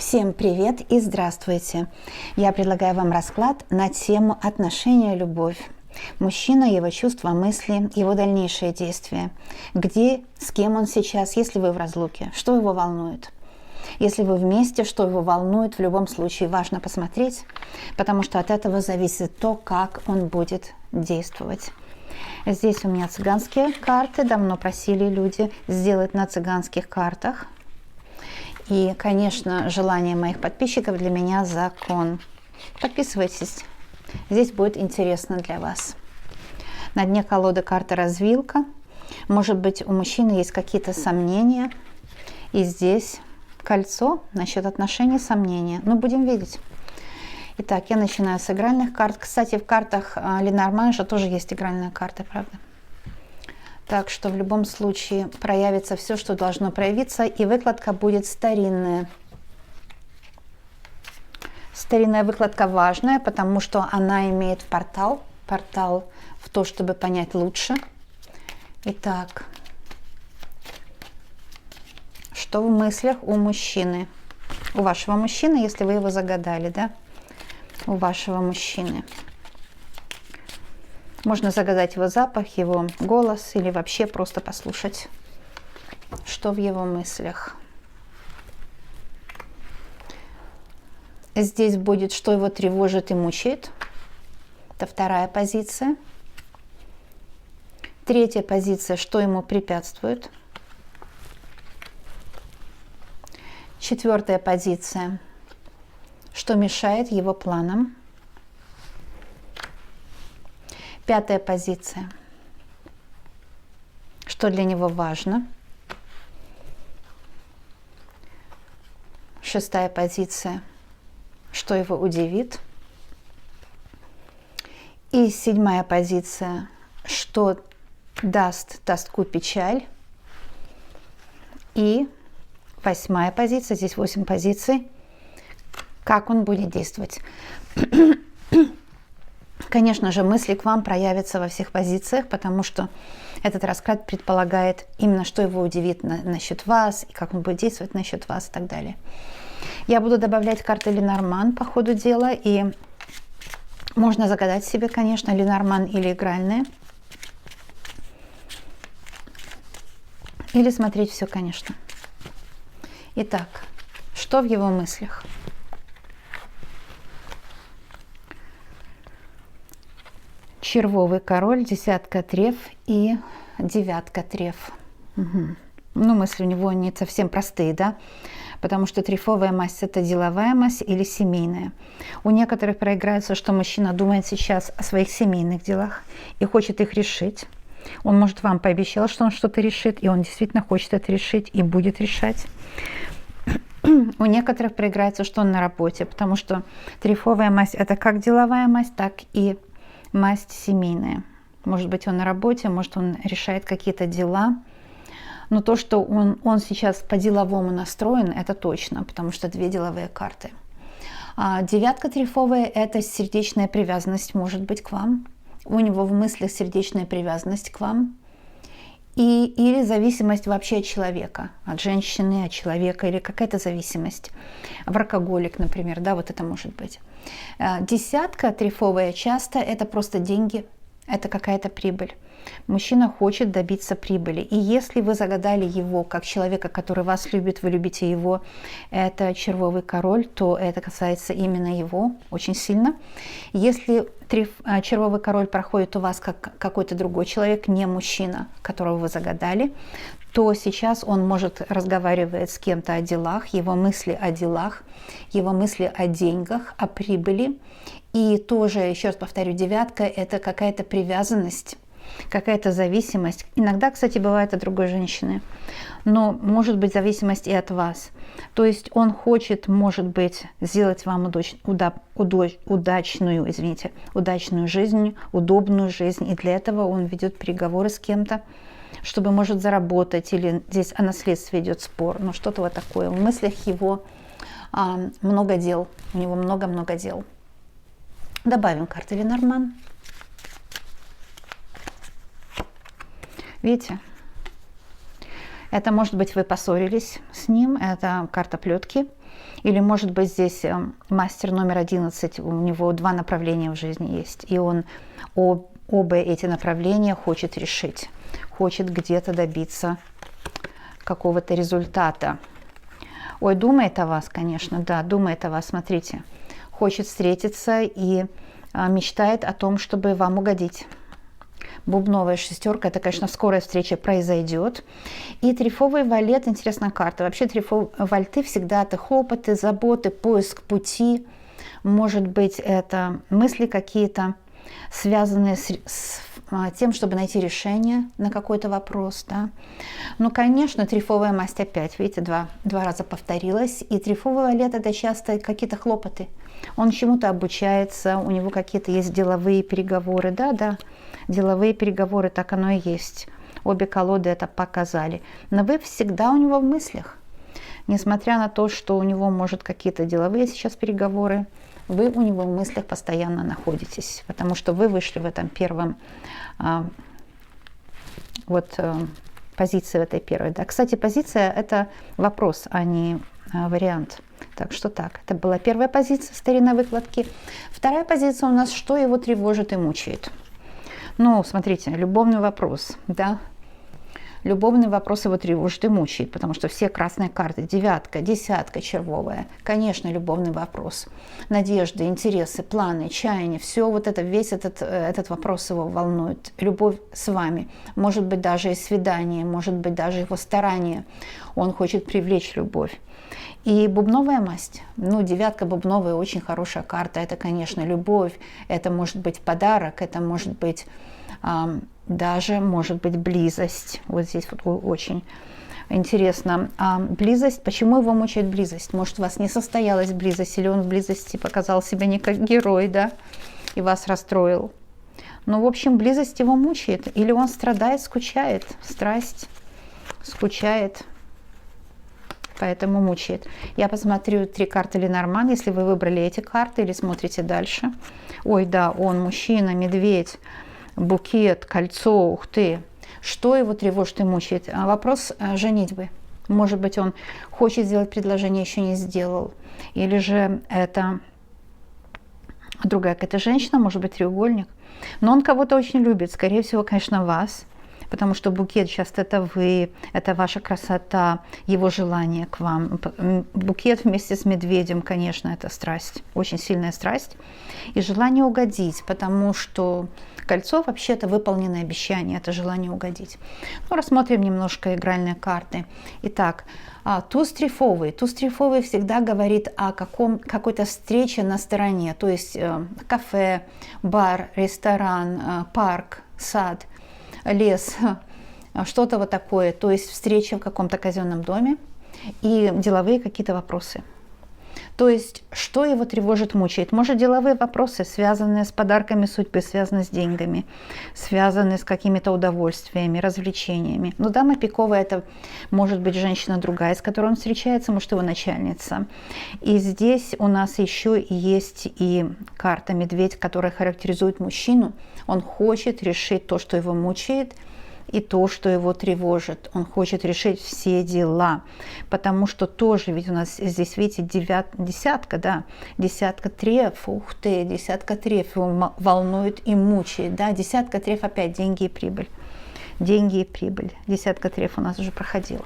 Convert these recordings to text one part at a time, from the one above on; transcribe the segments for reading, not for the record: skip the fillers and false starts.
Всем привет и здравствуйте! Я предлагаю вам расклад на тему отношения, любовь. Мужчина, его чувства, мысли, его дальнейшие действия. Где, с кем он сейчас, если вы в разлуке, что его волнует. Если вы вместе, что его волнует, в любом случае важно посмотреть, потому что от этого зависит то, как он будет действовать. Здесь у меня цыганские карты, давно просили люди сделать на цыганских картах. И, конечно, желание моих подписчиков для меня закон. Подписывайтесь, здесь будет интересно для вас. На дне колоды карта развилка. Может быть, у мужчины есть какие-то сомнения. И здесь кольцо насчет отношений, сомнения. Но будем видеть. Итак, я начинаю с игральных карт. Кстати, в картах Ленорман же тоже есть игральная карта, правда? Так что в любом случае проявится все, что должно проявиться, и выкладка будет старинная. Старинная выкладка важная, потому что она имеет портал в то, чтобы понять лучше. Итак, что в мыслях у мужчины? У вашего мужчины, если вы его загадали, да? У вашего мужчины. Можно загадать его запах, его голос или вообще просто послушать, что в его мыслях. Здесь будет, что его тревожит и мучает. Это вторая позиция. Третья позиция, что ему препятствует. Четвертая позиция, что мешает его планам. Пятая позиция, что для него важно. Шестая позиция, что его удивит. И седьмая позиция, что даст тоску, печаль. И восьмая позиция, здесь 8 позиций, как он будет действовать. Конечно же, мысли к вам проявятся во всех позициях, потому что этот расклад предполагает именно, что его удивит насчет вас, и как он будет действовать насчет вас и так далее. Я буду добавлять карты Ленорман по ходу дела, и можно загадать себе, конечно, Ленорман или игральные. Или смотреть все, конечно. Итак, что в его мыслях? Червовый король, десятка треф и девятка треф. Угу. Ну, мысли у него не совсем простые, да? Потому что трефовая масть – это деловая масть или семейная. У некоторых проиграется, что мужчина думает сейчас о своих семейных делах и хочет их решить. Он, может, вам пообещал, что он что-то решит, и он действительно хочет это решить и будет решать. У некоторых проиграется, что он на работе, потому что трефовая масть – это как деловая масть, так и масть семейная. Может быть, он на работе, может, он решает какие-то дела. Но то, что он сейчас по-деловому настроен, это точно, потому что две деловые карты. Девятка трефовая – это сердечная привязанность, может быть, к вам. У него в мыслях сердечная привязанность к вам. Или зависимость вообще от человека, от женщины, от человека, или какая-то зависимость. Врагоголик, например, да, вот это может быть. Десятка трефовая часто это просто деньги, это какая-то прибыль. Мужчина хочет добиться прибыли. И если вы загадали его как человека, который вас любит, вы любите его, это червовый король, то это касается именно его очень сильно. Если червовый король проходит у вас как какой-то другой человек, не мужчина, которого вы загадали, то сейчас он может разговаривать с кем-то о делах, его мысли о делах, его мысли о деньгах, о прибыли. И тоже, еще раз повторю, девятка – это какая-то привязанность, какая-то зависимость. Иногда, кстати, бывает от другой женщины, но может быть зависимость и от вас. То есть он хочет, может быть, сделать вам удачную жизнь, удобную жизнь, и для этого он ведет переговоры с кем-то, чтобы, может, заработать, или здесь о наследстве идет спор, но что-то вот такое. В мыслях его много дел, у него много-много дел. Добавим карты Ленорман. Видите, Это может быть вы поссорились с ним, это карта плетки. Или может быть здесь мастер номер 11, у него 2 направления в жизни есть. И он оба эти направления хочет решить, хочет где-то добиться какого-то результата. Ой, думает о вас, конечно, да, думает о вас, смотрите. Хочет встретиться и мечтает о том, чтобы вам угодить. Бубновая шестерка, это, конечно, скорая встреча произойдет. И трифовый валет, интересная карта. Вообще трифовые вальты всегда это хлопоты, заботы, поиск пути. Может быть, это мысли какие-то, связанные с тем, чтобы найти решение на какой-то вопрос. Да? Ну, конечно, трифовая масть опять, видите, два раза повторилась. И трифовый валет это часто какие-то хлопоты. Он чему-то обучается, у него какие-то есть деловые переговоры. Да, деловые переговоры, так оно и есть. Обе колоды это показали. Но вы всегда у него в мыслях. Несмотря на то, что у него, может, какие-то деловые сейчас переговоры, вы у него в мыслях постоянно находитесь. Потому что вы вышли в этом первом, позиции в этой первой. Да. Кстати, позиция это вопрос, а не вариант. Так что так, это была первая позиция старинной выкладки. Вторая позиция у нас, что его тревожит и мучает. Ну, смотрите, любовный вопрос, да. Любовный вопрос его тревожит и мучает, потому что все красные карты, 9, 10 червовая, конечно, любовный вопрос. Надежды, интересы, планы, чаяния, все вот это, весь этот вопрос его волнует. Любовь с вами, может быть, даже и свидание, может быть, даже его старание. Он хочет привлечь любовь. И бубновая масть, 9 бубновая очень хорошая карта, это, конечно, любовь, это может быть подарок, это может быть даже, может быть, близость. Вот здесь вот очень интересно. Близость, почему его мучает близость? Может, у вас не состоялась близость, или он в близости показал себя не как герой, да, и вас расстроил. Ну, в общем, близость его мучает, или он страдает, скучает, страсть, скучает. Поэтому мучает. Я посмотрю 3 карты Ленорман, если вы выбрали эти карты или смотрите дальше. Ой, да, он мужчина, медведь, букет, кольцо, ух ты. Что его тревожит и мучает? Вопрос женитьбы. Может быть, он хочет сделать предложение, еще не сделал. Или же это другая какая-то женщина, может быть, треугольник. Но он кого-то очень любит, скорее всего, конечно, вас. Потому что букет часто это вы, это ваша красота, его желание к вам. Букет вместе с медведем, конечно, это страсть, очень сильная страсть. И желание угодить, потому что кольцо вообще-то выполненное обещание, это желание угодить. Ну, рассмотрим немножко игральные карты. Итак, туз трифовый. Туз трифовый всегда говорит о какой-то встрече на стороне, то есть кафе, бар, ресторан, парк, сад, лес, что-то вот такое, то есть встреча в каком-то казенном доме и деловые какие-то вопросы. То есть, что его тревожит, мучает? Может, деловые вопросы, связанные с подарками судьбы, связанные с деньгами, связанные с какими-то удовольствиями, развлечениями. Но дама пиковая – это может быть женщина другая, с которой он встречается, может, его начальница. И здесь у нас еще есть и карта медведь, которая характеризует мужчину. Он хочет решить то, что его мучает, и то, что его тревожит. Он хочет решить все дела. Потому что тоже, ведь у нас здесь, видите, десятка, да, десятка треф, ух ты, десятка треф его волнует и мучает, да, десятка треф опять деньги и прибыль. Деньги и прибыль. Десятка треф у нас уже проходила.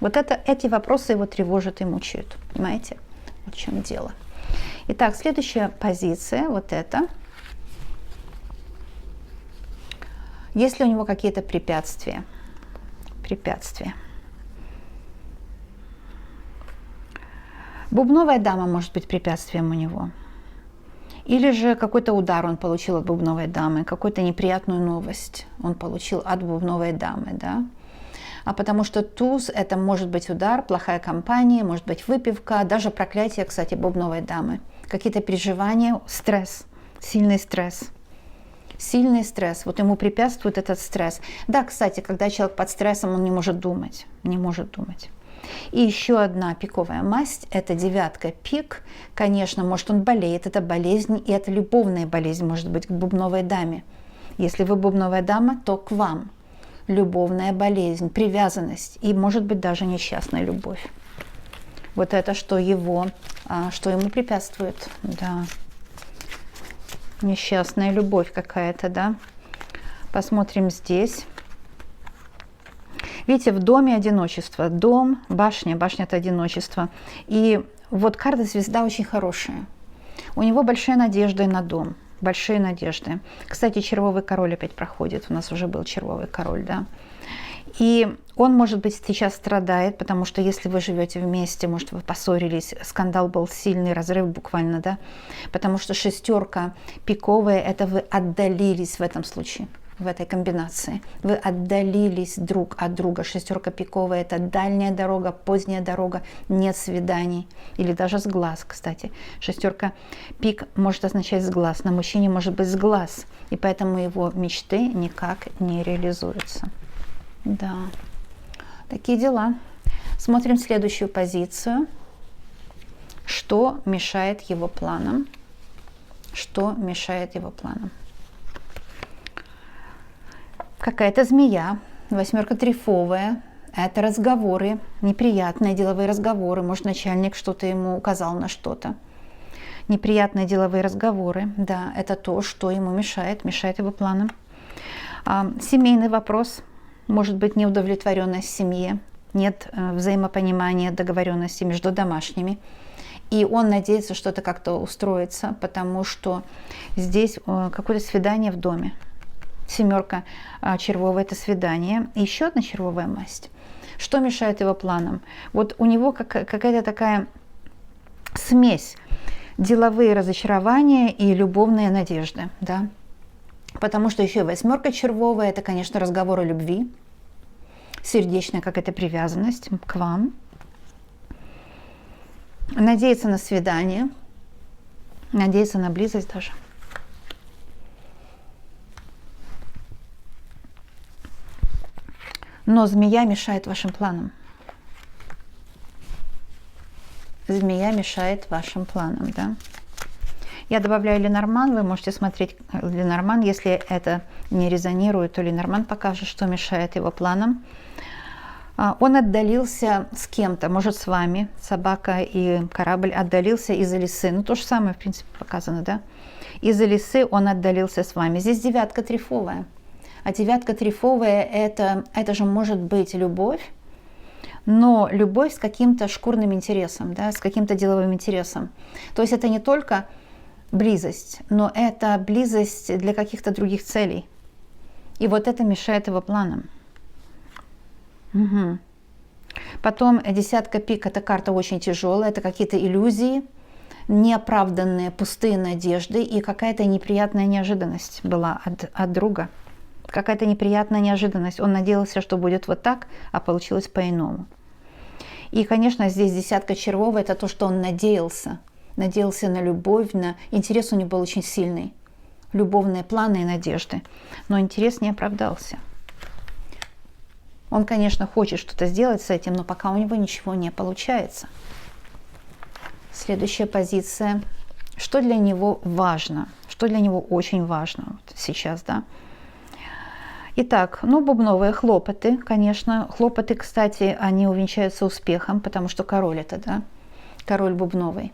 Вот эти вопросы его тревожат и мучают. Понимаете? Вот в чем дело. Итак, следующая позиция, вот это. Есть ли у него какие-то препятствия? Препятствия. Бубновая дама может быть препятствием у него. Или же какой-то удар он получил от бубновой дамы, какую-то неприятную новость он получил от бубновой дамы, да? А потому что туз – это может быть удар, плохая компания, может быть выпивка, даже проклятие, кстати, бубновой дамы. Какие-то переживания, стресс, сильный стресс. Сильный стресс, вот ему препятствует этот стресс. Да, кстати, когда человек под стрессом, он не может думать, не может думать. И еще одна пиковая масть, это 9 пик. Конечно, может он болеет, это болезнь, и это любовная болезнь, может быть, к бубновой даме. Если вы бубновая дама, то к вам. любовная болезнь, привязанность и, может быть, даже несчастная любовь. Вот это, что ему препятствует, да. Несчастная любовь какая-то, да. Посмотрим здесь. Видите, в доме одиночество. Дом, башня, башня – это одиночество. И вот карта звезда очень хорошая. У него большие надежды на дом, большие надежды. Кстати, червовый король опять проходит. У нас уже был червовый король, да. И он, может быть, сейчас страдает, потому что если вы живете вместе, может, вы поссорились, скандал был сильный, разрыв буквально, да, потому что шестерка пиковая – это вы отдалились в этом случае, в этой комбинации. Вы отдалились друг от друга. Шестерка пиковая – это дальняя дорога, поздняя дорога, нет свиданий. Или даже с глаз, кстати. Шестерка пик может означать с глаз. На мужчине может быть с глаз. И поэтому его мечты никак не реализуются. Да, такие дела. Смотрим следующую позицию. Что мешает его планам? Что мешает его планам? Какая-то змея, восьмерка трифовая. Это разговоры, неприятные деловые разговоры. Может, начальник что-то ему указал на что-то. Неприятные деловые разговоры. Да, это то, что ему мешает его планам. Семейный вопрос. Может быть, неудовлетворенность в семье, нет взаимопонимания, договоренности между домашними. И он надеется, что это как-то устроится, потому что здесь какое-то свидание в доме. Семерка червовая – это свидание. И еще одна червовая масть. Что мешает его планам? Вот у него какая-то такая смесь. Деловые разочарования и любовные надежды, да. Потому что еще и восьмерка червовая – это, конечно, разговор о любви, сердечная какая-то привязанность к вам. Надеяться на свидание, надеяться на близость даже. Но змея мешает вашим планам. Змея мешает вашим планам, да. Я добавляю Ленорман, вы можете смотреть Ленорман, если это не резонирует, то Ленорман покажет, что мешает его планам. Он отдалился с кем-то, может, с вами, собака и корабль, отдалился из-за лисы. Ну, то же самое, в принципе, показано, да? Из-за лисы он отдалился с вами. Здесь девятка трифовая. А девятка трифовая это же может быть любовь, но любовь с каким-то шкурным интересом, да, с каким-то деловым интересом. То есть это не только близость, но это близость для каких-то других целей. И вот это мешает его планам. Угу. Потом десятка пик – это карта очень тяжелая, это какие-то иллюзии, неоправданные, пустые надежды и какая-то неприятная неожиданность была от друга. Какая-то неприятная неожиданность. Он надеялся, что будет вот так, а получилось по-иному. И, конечно, здесь десятка червовая – это то, что он надеялся. Надеялся на любовь, на интерес у него был очень сильный. Любовные планы и надежды. Но интерес не оправдался. Он, конечно, хочет что-то сделать с этим, но пока у него ничего не получается. Следующая позиция. Что для него важно? Что для него очень важно вот сейчас, да? Итак, ну, бубновые хлопоты, конечно. Хлопоты, кстати, они увенчаются успехом, потому что король это, да? Король бубновый.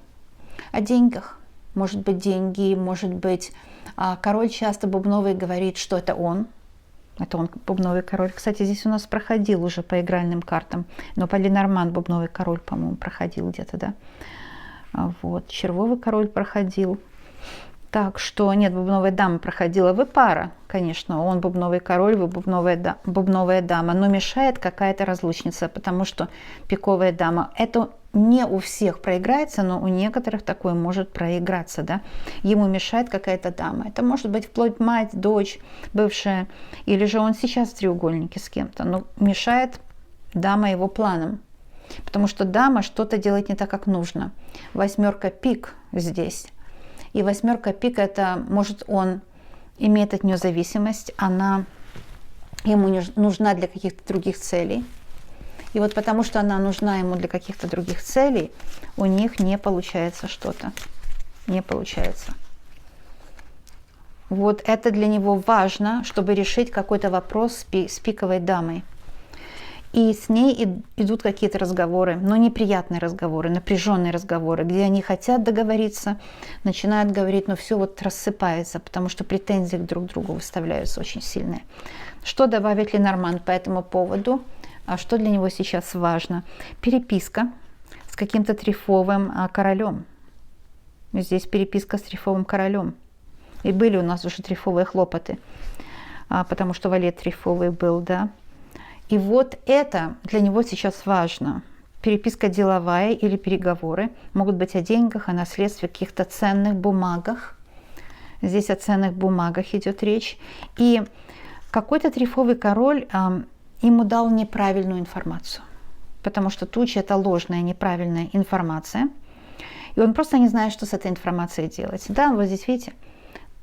О деньгах. Может быть, деньги, может быть... король часто бубновый говорит, что это он. Это он, бубновый король. Кстати, здесь у нас проходил уже по игральным картам. Но по Ленорман бубновый король, по-моему, проходил где-то, да? Вот, червовый король проходил. Так что, нет, бубновая дама проходила. Вы пара, конечно. Он бубновый король, вы бубновая дама. Но мешает какая-то разлучница, потому что пиковая дама. Это не у всех проиграется, но у некоторых такое может проиграться, да. Ему мешает какая-то дама. Это может быть вплоть мать, дочь, бывшая. Или же он сейчас в треугольнике с кем-то. Но мешает дама его планам. Потому что дама что-то делает не так, как нужно. Восьмерка пик здесь. И восьмерка пик, это может он имеет от нее зависимость, она ему нужна для каких-то других целей. И вот потому что она нужна ему для каких-то других целей, у них не получается что-то. Не получается. Вот это для него важно, чтобы решить какой-то вопрос с пиковой дамой. И с ней идут какие-то разговоры, но неприятные разговоры, напряженные разговоры, где они хотят договориться, начинают говорить, но все вот рассыпается, потому что претензии друг к другу выставляются очень сильные. Что добавит Ленорман по этому поводу? А что для него сейчас важно? Переписка с каким-то трифовым королем. Здесь переписка с трифовым королем. И были у нас уже трифовые хлопоты, потому что валет трифовый был, да. И вот это для него сейчас важно. Переписка деловая или переговоры. Могут быть о деньгах, о наследстве, каких-то ценных бумагах. Здесь о ценных бумагах идет речь. И какой-то трифовый король ему дал неправильную информацию. Потому что туча – это ложная, неправильная информация. И он просто не знает, что с этой информацией делать. Да, вот здесь видите.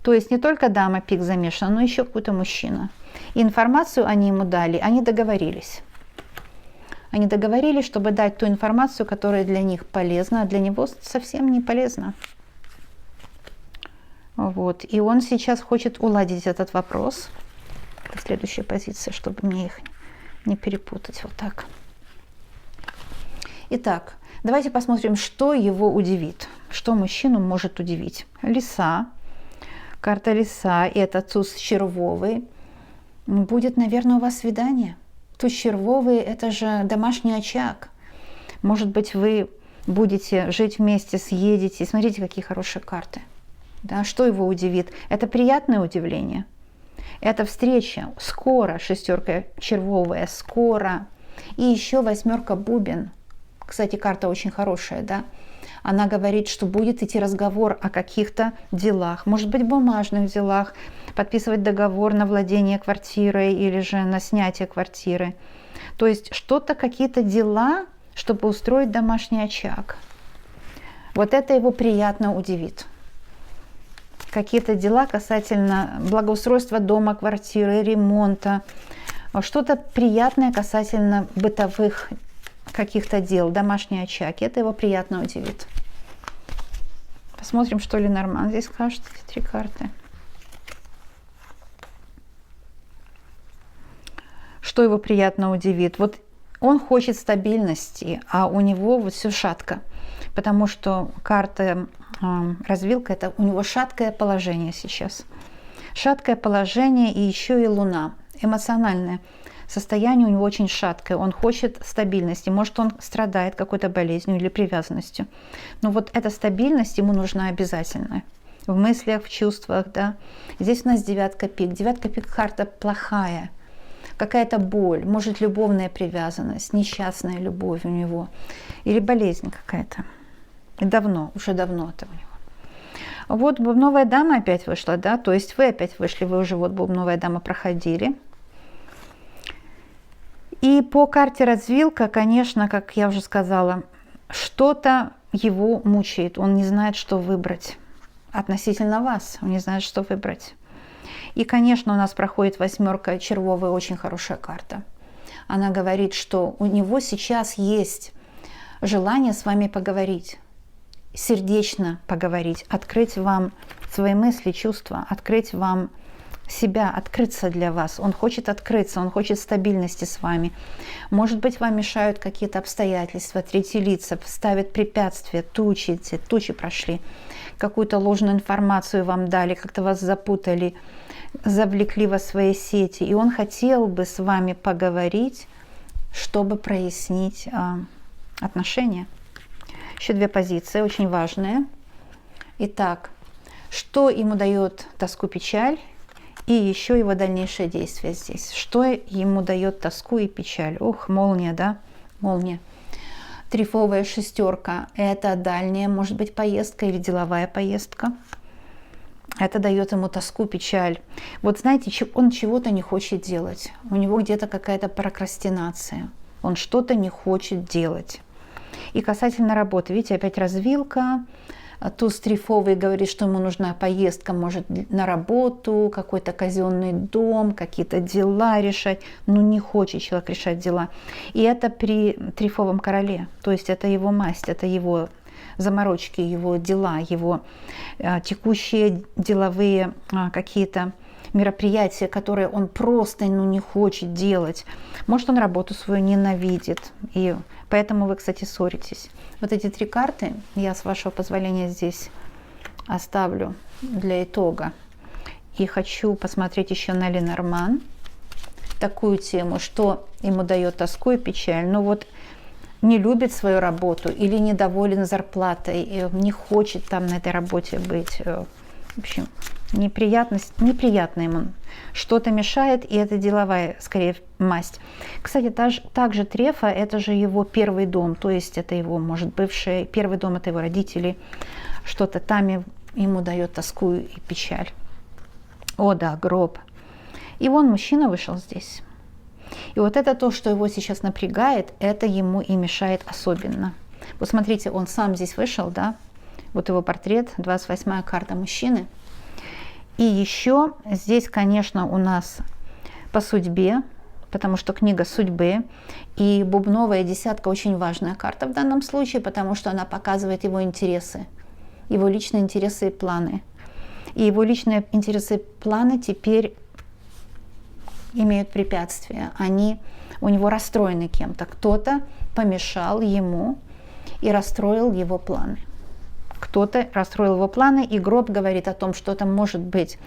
То есть не только дама пик замешана, но еще какой-то мужчина. И информацию они ему дали, они договорились. Они договорились, чтобы дать ту информацию, которая для них полезна, а для него совсем не полезна. Вот. И он сейчас хочет уладить этот вопрос. Это следующая позиция, чтобы мне их не перепутать. Вот так. Итак, давайте посмотрим, что его удивит. Что мужчину может удивить. Лиса. Карта лиса, и это туз червовый. Будет, наверное, у вас свидание. Туз червовый – это же домашний очаг. Может быть, вы будете жить вместе, съедете. Смотрите, какие хорошие карты. Да, что его удивит? Это приятное удивление. Это встреча. Скоро. Шестерка червовая. Скоро. И еще восьмерка бубен. Кстати, карта очень хорошая, да? Она говорит, что будет идти разговор о каких-то делах, может быть, бумажных делах, подписывать договор на владение квартирой или же на снятие квартиры. То есть что-то, какие-то дела, чтобы устроить домашний очаг. Вот это его приятно удивит. Какие-то дела касательно благоустройства дома, квартиры, ремонта, что-то приятное касательно бытовых каких-то дел, домашний очаг. Это его приятно удивит. Посмотрим, что Ленорман здесь скажет, эти три карты. Что его приятно удивит? Вот он хочет стабильности, а у него вот все шатко. Потому что карта развилка, это у него шаткое положение сейчас. Шаткое положение и еще и Луна. Эмоциональное состояние у него очень шаткое, он хочет стабильности, может он страдает какой-то болезнью или привязанностью, но вот эта стабильность ему нужна обязательно, в мыслях, в чувствах, да. Здесь у нас девятка пик карта плохая, какая-то боль, может любовная привязанность, несчастная любовь у него, или болезнь какая-то, уже давно это у него. Вот бубновая дама опять вышла, да, то есть вы опять вышли, вы уже вот бубновая дама проходили. И по карте развилка, конечно, как я уже сказала, что-то его мучает. Он не знает, что выбрать относительно вас. Он не знает, что выбрать. И, конечно, у нас проходит восьмерка червовая, очень хорошая карта. Она говорит, что у него сейчас есть желание с вами поговорить. Сердечно поговорить, открыть вам свои мысли, чувства, открыть вам себя, открыться для вас. Он хочет открыться, он хочет стабильности с вами. Может быть, вам мешают какие-то обстоятельства, третьи лица, ставят препятствия, тучи прошли, какую-то ложную информацию вам дали, как-то вас запутали, завлекли во свои сети. И он хотел бы с вами поговорить, чтобы прояснить отношения. Еще две позиции, очень важные. Итак, что ему дает тоску, печаль? И еще его дальнейшее действие здесь. Что ему дает тоску и печаль? Ох, молния, да? Молния. Трифовая шестерка. Это дальняя, может быть, поездка или деловая поездка. Это дает ему тоску, печаль. Вот знаете, он чего-то не хочет делать. У него где-то какая-то прокрастинация. Он что-то не хочет делать. И касательно работы, видите, опять развилка. Туз трифовый говорит, что ему нужна поездка, может, на работу, какой-то казенный дом, какие-то дела решать. Ну, не хочет человек решать дела. И это при трифовом короле. То есть это его масть, это его заморочки, его дела, его текущие деловые какие-то мероприятия, которые он просто не хочет делать. Может, он работу свою ненавидит, и поэтому вы, кстати, ссоритесь. Вот эти 3 карты я, с вашего позволения, здесь оставлю для итога. И хочу посмотреть еще на Ленорман, такую тему, что ему дает тоску и печаль. Ну вот не любит свою работу или недоволен зарплатой, и не хочет там на этой работе быть. В общем, неприятно ему. Что-то мешает, и это деловая, скорее, масть. Кстати, также Трефа – это же его первый дом, то есть это его, может, бывший первый дом, это его родители. Что-то там ему дает тоску и печаль. О да, гроб. И вон мужчина вышел здесь. И вот это то, что его сейчас напрягает, это ему и мешает особенно. Вот смотрите, он сам здесь вышел, да? Вот его портрет, 28-я карта мужчины. И еще здесь, конечно, у нас по судьбе, потому что книга судьбы. И бубновая десятка очень важная карта в данном случае, потому что она показывает его интересы, его личные интересы и планы. И его личные интересы и планы теперь имеют препятствия. Они у него расстроены кем-то. Кто-то помешал ему и расстроил его планы. Кто-то расстроил его планы, и гроб говорит о том, что это может быть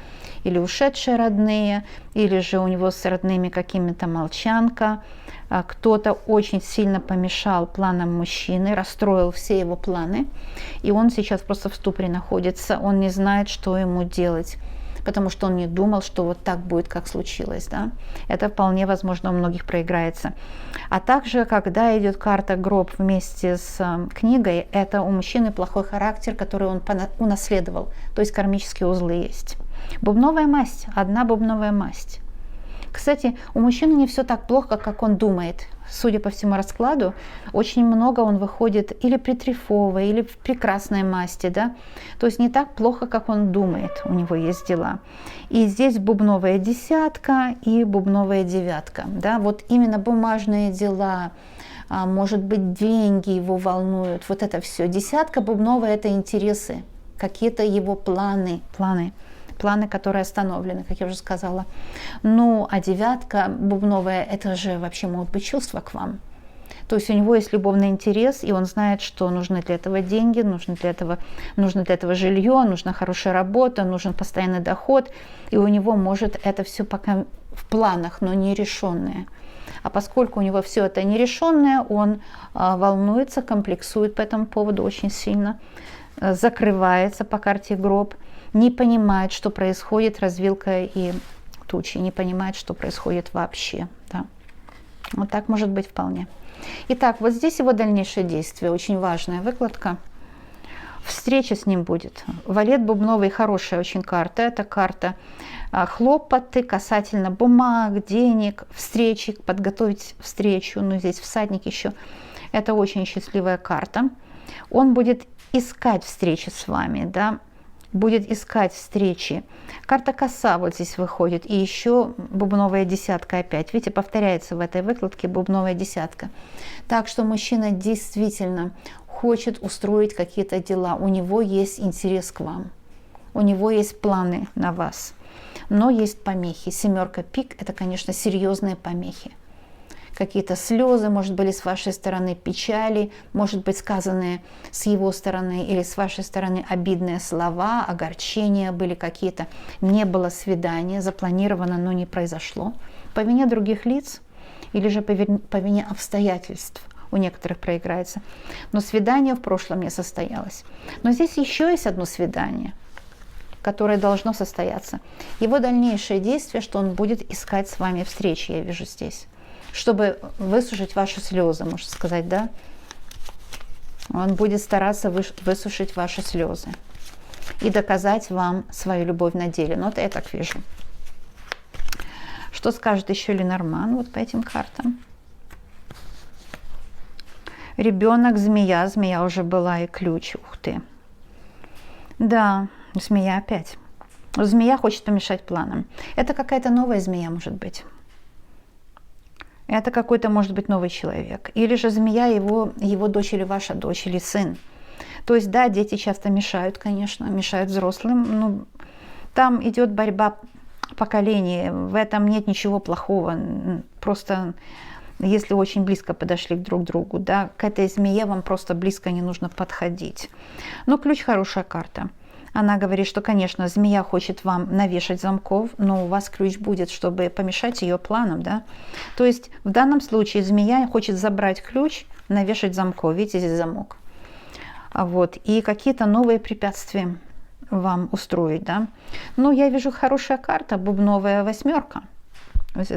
или ушедшие родные, или же у него с родными какими-то молчанка. Кто-то очень сильно помешал планам мужчины, расстроил все его планы, и он сейчас просто в ступоре находится, он не знает, что ему делать, потому что он не думал, что вот так будет, как случилось. Да? Это вполне возможно у многих проиграется. А также, когда идет карта гроб вместе с книгой, это у мужчины плохой характер, который он унаследовал, то есть кармические узлы есть. Бубновая масть, одна бубновая масть. Кстати, у мужчины не все так плохо, как он думает. Судя по всему раскладу, очень много он выходит или при трифовой, или в прекрасной масти, да? То есть не так плохо, как он думает, у него есть дела. И здесь бубновая десятка и бубновая девятка, да? Вот именно бумажные дела, может быть, деньги его волнуют, вот это все. Десятка бубновая – это интересы, какие-то его планы, которые остановлены, как я уже сказала. Ну, а девятка бубновая, это же вообще могут быть чувства к вам. То есть у него есть любовный интерес, и он знает, что нужны для этого деньги, нужно для этого жилье, нужна хорошая работа, нужен постоянный доход, и у него может это все пока в планах, но не решенное. А поскольку у него все это нерешенное, он волнуется, комплексует по этому поводу очень сильно, закрывается по карте гроб, не понимает, что происходит, развилка и тучи, не понимает, что происходит вообще. Да. Вот так может быть вполне. Итак, вот здесь его дальнейшее действие, очень важная выкладка. Встреча с ним будет. Валет бубновый, хорошая очень карта. Это карта хлопоты касательно бумаг, денег, встречи, подготовить встречу. Ну, здесь всадник еще. Это очень счастливая карта. Он будет искать встречи с вами, да, будет искать встречи. Карта коса вот здесь выходит, и еще бубновая десятка опять. Видите, повторяется в этой выкладке бубновая десятка. Так что мужчина действительно хочет устроить какие-то дела, у него есть интерес к вам, у него есть планы на вас, но есть помехи. Семерка пик – это, конечно, серьезные помехи. Какие-то слезы, может, были с вашей стороны, печали, может быть, сказанные с его стороны или с вашей стороны обидные слова, огорчения были какие-то. Не было свидания, запланировано, но не произошло. По вине других лиц или же по вине обстоятельств у некоторых проиграется. Но свидание в прошлом не состоялось. Но здесь еще есть одно свидание, которое должно состояться. Его дальнейшее действие, что он будет искать с вами встречи, я вижу здесь. Чтобы высушить ваши слезы, можно сказать, да? Он будет стараться высушить ваши слезы и доказать вам свою любовь на деле. Ну, это я так вижу. Что скажет еще Ленорман вот по этим картам? Ребенок, змея. Змея уже была и ключ. Ух ты. Да, змея опять. Змея хочет помешать планам. Это какая-то новая змея, может быть. Это какой-то, может быть, новый человек. Или же змея его дочь или ваша дочь, или сын. То есть, да, дети часто мешают, конечно, мешают взрослым. Ну, там идет борьба поколений, в этом нет ничего плохого. Просто если очень близко подошли друг к другу, да, к этой змее вам просто близко не нужно подходить. Но ключ хорошая карта. Она говорит, что, конечно, змея хочет вам навешать замков, но у вас ключ будет, чтобы помешать ее планам, да. То есть в данном случае змея хочет забрать ключ, навешать замков. Видите, здесь замок. Вот. И какие-то новые препятствия вам устроить, да. Но я вижу хорошая карта, бубновая восьмерка.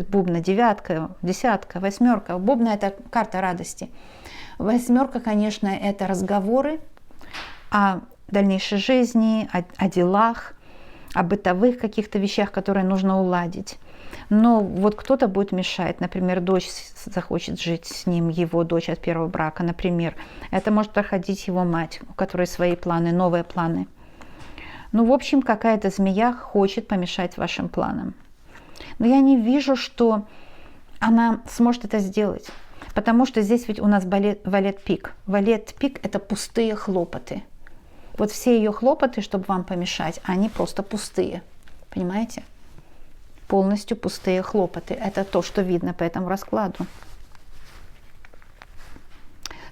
Бубна девятка, десятка, восьмерка. Бубна — это карта радости. Восьмерка, конечно, это разговоры о дальнейшей жизни, о делах, о бытовых каких-то вещах, которые нужно уладить. Но вот кто-то будет мешать, например, дочь захочет жить с ним, его дочь от первого брака, например. Это может проходить его мать, у которой свои планы, новые планы. Ну, в общем, какая-то змея хочет помешать вашим планам. Но я не вижу, что она сможет это сделать. Потому что здесь ведь у нас валет-пик. Валет-пик — это пустые хлопоты. Вот все ее хлопоты, чтобы вам помешать, они просто пустые. Понимаете? Полностью пустые хлопоты. Это то, что видно по этому раскладу.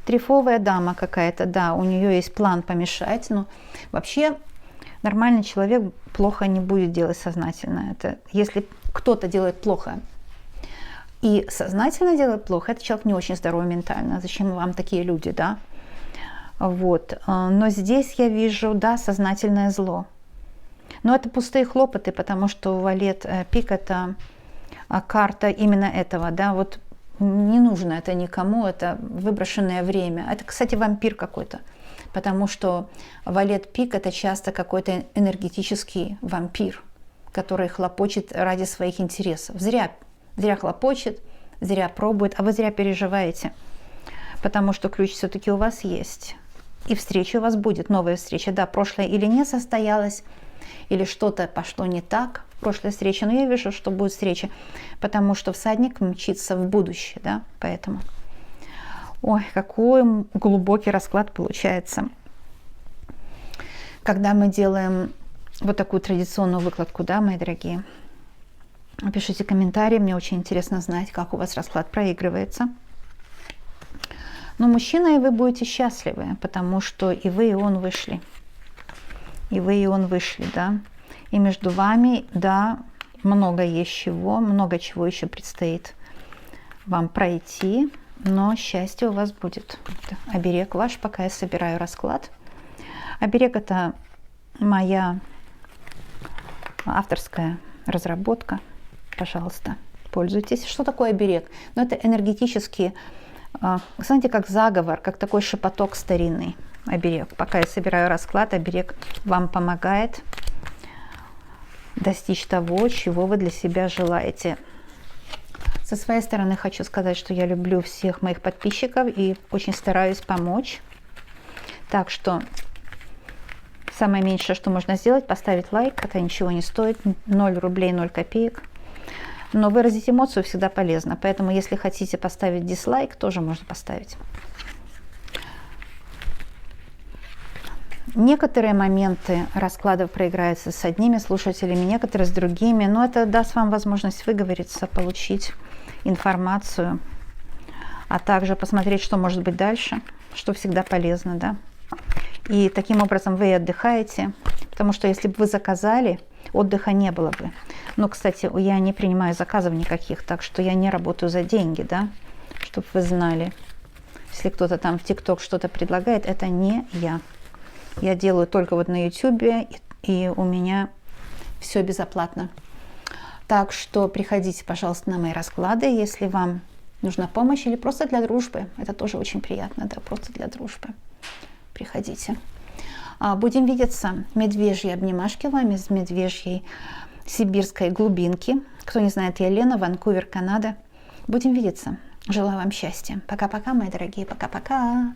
Трефовая дама какая-то, да, у нее есть план помешать, но вообще нормальный человек плохо не будет делать сознательно. Это если кто-то делает плохо и сознательно делает плохо, этот человек не очень здоровый ментально. Зачем вам такие люди, да? Вот. Но здесь я вижу, да, сознательное зло. Но это пустые хлопоты, потому что валет-пик — это карта именно этого, да, вот не нужно это никому, это выброшенное время. Это, кстати, вампир какой-то, потому что валет-пик — это часто какой-то энергетический вампир, который хлопочет ради своих интересов. Зря хлопочет, зря пробует, а вы зря переживаете, потому что ключ все-таки у вас есть. И встреча у вас будет, новая встреча. Да, прошлое или не состоялось, или что-то пошло не так в прошлой встрече, но я вижу, что будет встреча, потому что всадник мчится в будущее, да, поэтому. Ой, какой глубокий расклад получается. Когда мы делаем вот такую традиционную выкладку, да, мои дорогие, пишите комментарии, мне очень интересно знать, как у вас расклад проигрывается. Но мужчина и вы будете счастливы, потому что и вы, и он вышли. И вы, и он вышли, да. И между вами, да, много есть чего, много чего еще предстоит вам пройти, но счастье у вас будет. Это оберег ваш, пока я собираю расклад. Оберег — это моя авторская разработка. Пожалуйста, пользуйтесь. Что такое оберег? Ну, это энергетический, знаете, как заговор, как такой шепоток старинный. Оберег. Пока я собираю расклад, оберег вам помогает достичь того, чего вы для себя желаете. Со своей стороны хочу сказать, что я люблю всех моих подписчиков и очень стараюсь помочь. Так что самое меньшее, что можно сделать, поставить лайк. Это ничего не стоит. 0 рублей, 0 копеек. Но выразить эмоцию всегда полезно. Поэтому, если хотите поставить дизлайк, тоже можно поставить. Некоторые моменты раскладов проиграются с одними слушателями, некоторые с другими. Но это даст вам возможность выговориться, получить информацию, а также посмотреть, что может быть дальше, что всегда полезно, да. И таким образом вы отдыхаете, потому что если бы вы заказали, отдыха не было бы. Но, кстати, я не принимаю заказов никаких, так что я не работаю за деньги, да, чтобы вы знали. Если кто-то там в ТикТок что-то предлагает, это не я. Я делаю только вот на YouTube, и у меня все безоплатно. Так что приходите, пожалуйста, на мои расклады, если вам нужна помощь или просто для дружбы. Это тоже очень приятно, да, просто для дружбы. Приходите. Будем видеться. Медвежьи обнимашки вам из медвежьей сибирской глубинки. Кто не знает, я Лена, Ванкувер, Канада. Будем видеться. Желаю вам счастья. Пока-пока, мои дорогие. Пока-пока.